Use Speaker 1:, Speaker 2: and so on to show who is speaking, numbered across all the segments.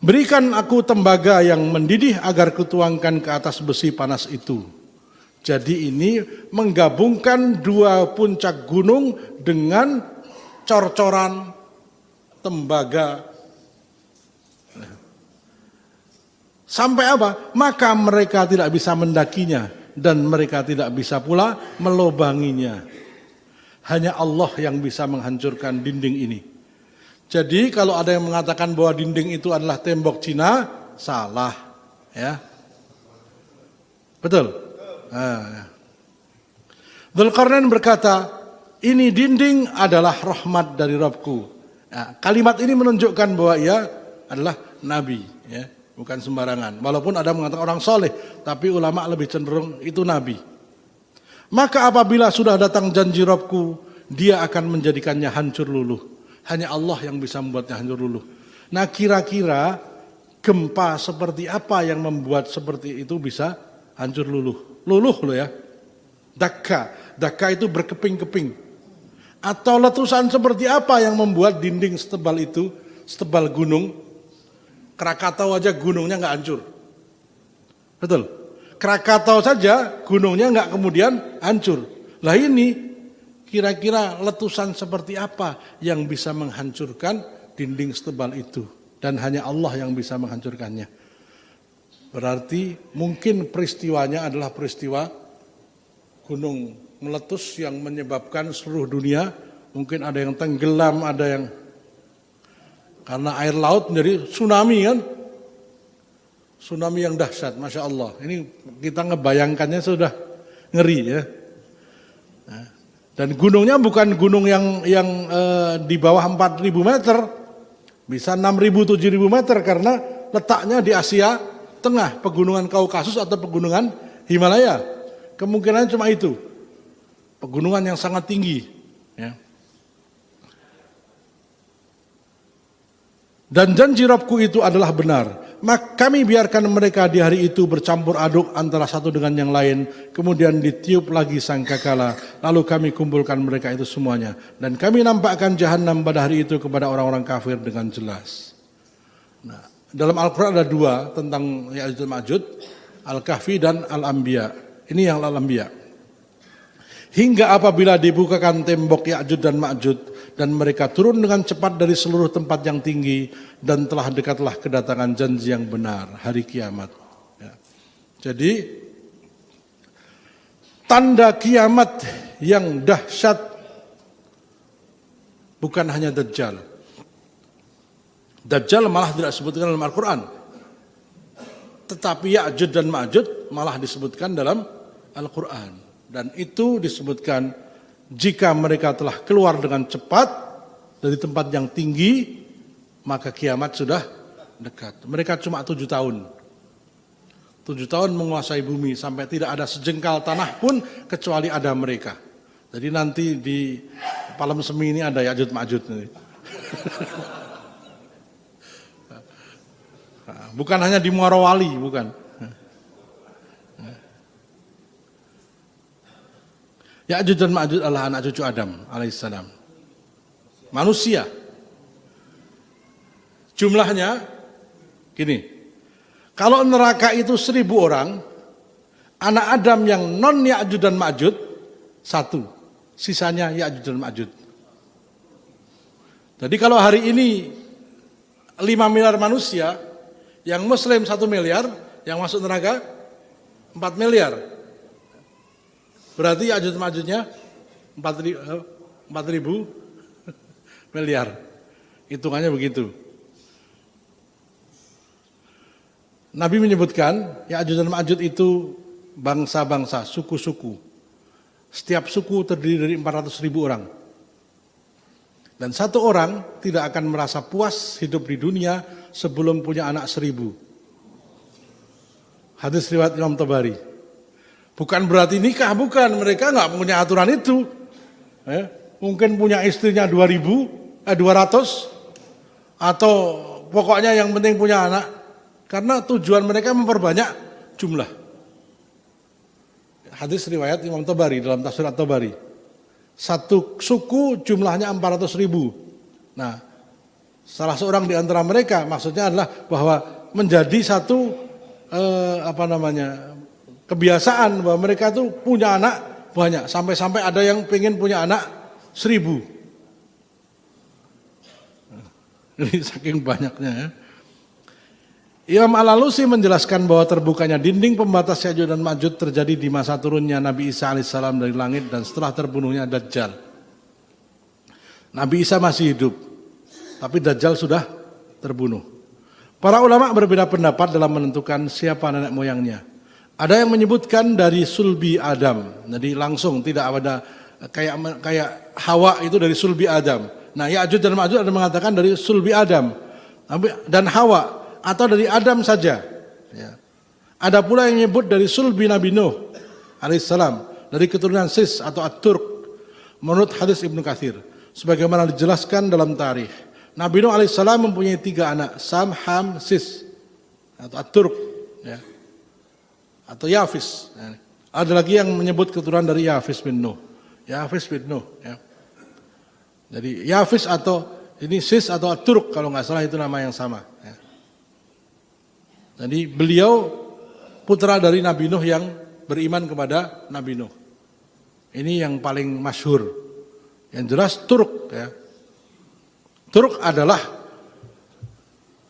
Speaker 1: Berikan aku tembaga yang mendidih agar kutuangkan ke atas besi panas itu. Jadi ini menggabungkan dua puncak gunung dengan cor-coran tembaga. Sampai apa? Maka mereka tidak bisa mendakinya dan mereka tidak bisa pula melobanginya. Hanya Allah yang bisa menghancurkan dinding ini. Jadi kalau ada yang mengatakan bahwa dinding itu adalah tembok Cina, salah, ya. Betul. Dzulqarnain berkata, ini dinding adalah rahmat dari Rabbku. Nah, kalimat ini menunjukkan bahwa ia adalah nabi, ya, bukan sembarangan. Walaupun ada mengatakan orang soleh, tapi ulama lebih cenderung itu nabi. Maka apabila sudah datang janji Rabbku, dia akan menjadikannya hancur luluh. Hanya Allah yang bisa membuatnya hancur luluh. Nah, kira-kira gempa seperti apa yang membuat seperti itu bisa hancur luluh? Luluh loh ya. Dakka itu berkeping-keping. Atau letusan seperti apa yang membuat dinding setebal itu, setebal gunung, Krakatau aja gunungnya nggak hancur. Betul. Krakatau saja gunungnya nggak kemudian hancur. Lah ini kira-kira letusan seperti apa yang bisa menghancurkan dinding setebal itu? Dan hanya Allah yang bisa menghancurkannya. Berarti mungkin peristiwanya adalah peristiwa gunung meletus yang menyebabkan seluruh dunia. Mungkin ada yang tenggelam, ada yang karena air laut menjadi tsunami kan. Tsunami yang dahsyat, Masya Allah. Ini kita ngebayangkannya sudah ngeri ya. Dan gunungnya bukan gunung yang di bawah 4.000 meter, bisa 6.000, 7.000 meter karena letaknya di Asia Tengah, pegunungan Kaukasus atau pegunungan Himalaya. Kemungkinan cuma itu, pegunungan yang sangat tinggi. Ya. Dan janji Rabbku itu adalah benar. Maka kami biarkan mereka di hari itu bercampur aduk antara satu dengan yang lain. Kemudian ditiup lagi sangkakala. Lalu kami kumpulkan mereka itu semuanya. Dan kami nampakkan jahanam pada hari itu kepada orang-orang kafir dengan jelas. Nah, dalam Al-Quran ada dua tentang Ya'juj dan Ma'juj. Al-Kahfi dan Al-Anbiya. Ini yang Al-Anbiya. Hingga apabila dibukakan tembok Ya'juj dan Ma'juj. Dan mereka turun dengan cepat dari seluruh tempat yang tinggi. Dan telah dekatlah kedatangan janji yang benar, hari kiamat. Ya. Jadi, tanda kiamat yang dahsyat bukan hanya Dajjal. Dajjal malah tidak disebutkan dalam Al-Quran. Tetapi Ya'juj dan Ma'juj malah disebutkan dalam Al-Quran. Dan itu disebutkan jika mereka telah keluar dengan cepat dari tempat yang tinggi, maka kiamat sudah dekat. Mereka cuma 7 tahun. 7 tahun menguasai bumi sampai tidak ada sejengkal tanah pun kecuali ada mereka. Jadi nanti di Palem Semi ini ada Ya'juj Ma'juj. Bukan hanya di Muarawali, bukan. Ya'juj dan Ma'juj adalah anak cucu Adam alaihissalam. Manusia. Jumlahnya gini. Kalau neraka itu 1.000 orang, anak Adam yang non Ya'juj dan Ma'juj 1, sisanya Ya'juj dan Ma'juj. Jadi kalau hari ini 5 miliar manusia, yang Muslim 1 miliar, yang masuk neraka 4 miliar. Berarti Ya'juj Ma'jujnya 4.000 miliar. Hitungannya begitu. Nabi menyebutkan Ya'juj dan Ma'juj itu bangsa-bangsa, suku-suku. Setiap suku terdiri dari 400.000 orang. Dan satu orang tidak akan merasa puas hidup di dunia sebelum punya anak 1.000. Hadis riwayat Imam Tabari. Bukan berarti nikah, bukan. Mereka nggak punya aturan itu. Mungkin punya istrinya 200 atau pokoknya yang penting punya anak. Karena tujuan mereka memperbanyak jumlah. Hadis riwayat Imam Tabari dalam Tafsir At-Tabari. Satu suku jumlahnya 400.000. Nah, salah seorang di antara mereka, maksudnya adalah bahwa menjadi satu kebiasaan bahwa mereka tuh punya anak banyak, sampai-sampai ada yang pengen punya anak 1000. Ini saking banyaknya ya. Imam Al-Alusi menjelaskan bahwa terbukanya dinding pembatas Ya'juj dan Ma'juj terjadi di masa turunnya Nabi Isa alaihissalam dari langit dan setelah terbunuhnya Dajjal. Nabi Isa masih hidup, tapi Dajjal sudah terbunuh. Para ulama berbeda pendapat dalam menentukan siapa nenek moyangnya. Ada yang menyebutkan dari sulbi Adam, jadi langsung tidak ada kayak Hawa itu dari sulbi Adam. Nah, Ya'juj dan Ma'juj ada mengatakan dari sulbi Adam dan Hawa, atau dari Adam saja. Ya. Ada pula yang menyebut dari sulbi Nabi Nuh alaihissalam, dari keturunan Sis atau At-Turk, menurut hadis Ibnu Katsir. Sebagaimana dijelaskan dalam tarikh, Nabi Nuh alaihissalam mempunyai 3 anak, Sam, Ham, Sis atau At-Turk, ya. Atau Yafis. Ya. Ada lagi yang menyebut keturunan dari Yafis bin Nuh. Yafis bin Nuh. Ya. Jadi Yafis atau ini Sis atau At-Turk kalau nggak salah itu nama yang sama. Ya. Jadi beliau putra dari Nabi Nuh yang beriman kepada Nabi Nuh. Ini yang paling masyhur. Yang jelas Turk. Ya. Turk adalah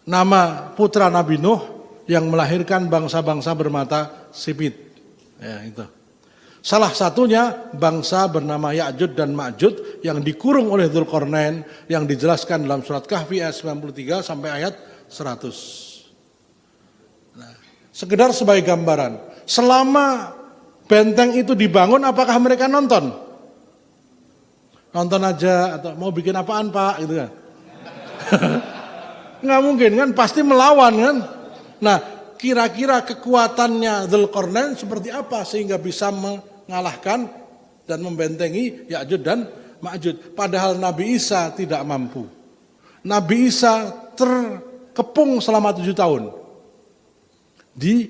Speaker 1: nama putra Nabi Nuh yang melahirkan bangsa-bangsa bermata sipit. Ya, itu. Salah satunya bangsa bernama Ya'juj dan Ma'juj yang dikurung oleh Dzulqarnain yang dijelaskan dalam surat Kahfi ayat 93 sampai ayat 100. Sekedar sebagai gambaran, selama benteng itu dibangun, apakah mereka nonton? Nonton aja atau mau bikin apaan Pak? Gitu kan? Nggak mungkin kan, pasti melawan kan? Nah, kira-kira kekuatannya Dzulqarnain seperti apa sehingga bisa mengalahkan dan membentengi Ya'juj dan Ma'juj? Padahal Nabi Isa tidak mampu. Nabi Isa terkepung selama 7 tahun. Di